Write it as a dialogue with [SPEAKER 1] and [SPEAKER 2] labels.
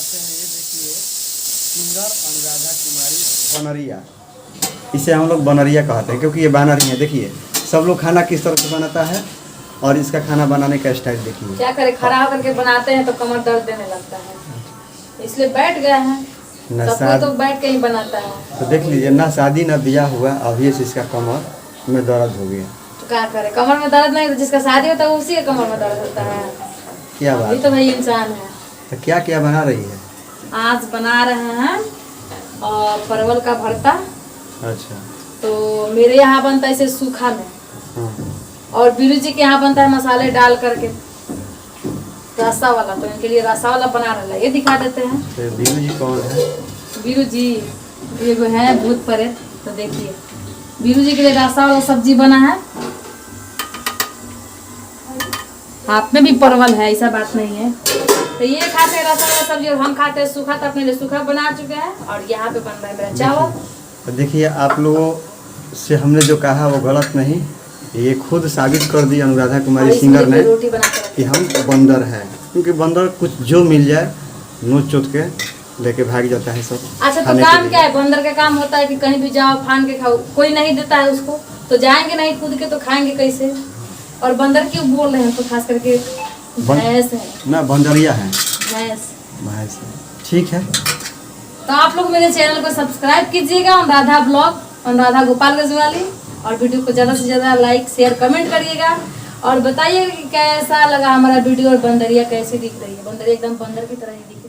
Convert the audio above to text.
[SPEAKER 1] बनाते हैं। ये देखिए सिंगर अनुराधा कुमारी बनरिया, इसे हम लोग बनरिया कहते हैं क्योंकि ये बनरी है। देखिए सब लोग खाना किस तरह से बनाता है और इसका खाना बनाने का स्टाइल देखिए।
[SPEAKER 2] क्या करे, खड़ा होकर के बनाते हैं तो कमर दर्द देने लगता है, इसलिए बैठ गया है। सब कोई तो बैठ के ही बनाता है।
[SPEAKER 1] तो देख लीजिए ना शादी ना ब्याह हुआ, अभी से इसका कमर में दर्द हो गया।
[SPEAKER 2] तो क्या करे, कमर में दर्द नहीं, तो जिसका शादी होता है उसी के कमर में दर्द होता है।
[SPEAKER 1] क्या बात,
[SPEAKER 2] ये तो भाई इंसान है।
[SPEAKER 1] तो क्या क्या बना रही है?
[SPEAKER 2] आज बना रहे हैं और परवल का भरता।
[SPEAKER 1] अच्छा,
[SPEAKER 2] तो मेरे यहाँ बनता है इसे सूखा में, और बीरू जी के यहाँ बनता है मसाले डाल करके रसा वाला। तो इनके लिए रसा वाला बना रहा है, ये दिखा देते हैं।
[SPEAKER 1] तो बीरू जी कौन है?
[SPEAKER 2] बीरू जी ये है भूत प्रेत। तो देखिए बीरू जी के लिए रसा वाला सब्जी बना है। हाथ में भी परवल है, ऐसा बात नहीं है। तो ये खाते हैं रसा वाला सब्जी और हम खाते हैं सूखा। तो अपने लिए सूखा बना चुके हैं और यहाँ पे बन रहा है मेरा चावल।
[SPEAKER 1] तो देखिए आप लोगों से हमने जो कहा वो गलत नहीं, ये खुद साबित कर दी अनुराधा कुमारी सिंगर ने
[SPEAKER 2] रोटी बना
[SPEAKER 1] कि हम बंदर हैं। क्योंकि बंदर कुछ जो मिल जाए नोच चोट के लेके भाग जाता है सब।
[SPEAKER 2] अच्छा, तो काम क्या है? बंदर का काम होता है कि कहीं भी जाओ फान के खाओ, कोई नहीं देता है उसको तो जाएंगे नहीं कूद के, तो खाएंगे कैसे? और बंदर क्यों बोल रहे हैं? तो खास करके भैंस है
[SPEAKER 1] ना, बंदरिया है,
[SPEAKER 2] भैंस।
[SPEAKER 1] ठीक है।
[SPEAKER 2] तो आप लोग मेरे चैनल को सब्सक्राइब कीजिएगा, अनुराधा ब्लॉग, अनुराधा गोपालगंज वाली, और वीडियो को ज़्यादा से ज़्यादा लाइक शेयर कमेंट करिएगा और बताइए कि कैसा लगा हमारा वीडियो और बंदरिया कैसी दिख रही है। बंदरिया एकदम बंदर की तरह ही दिख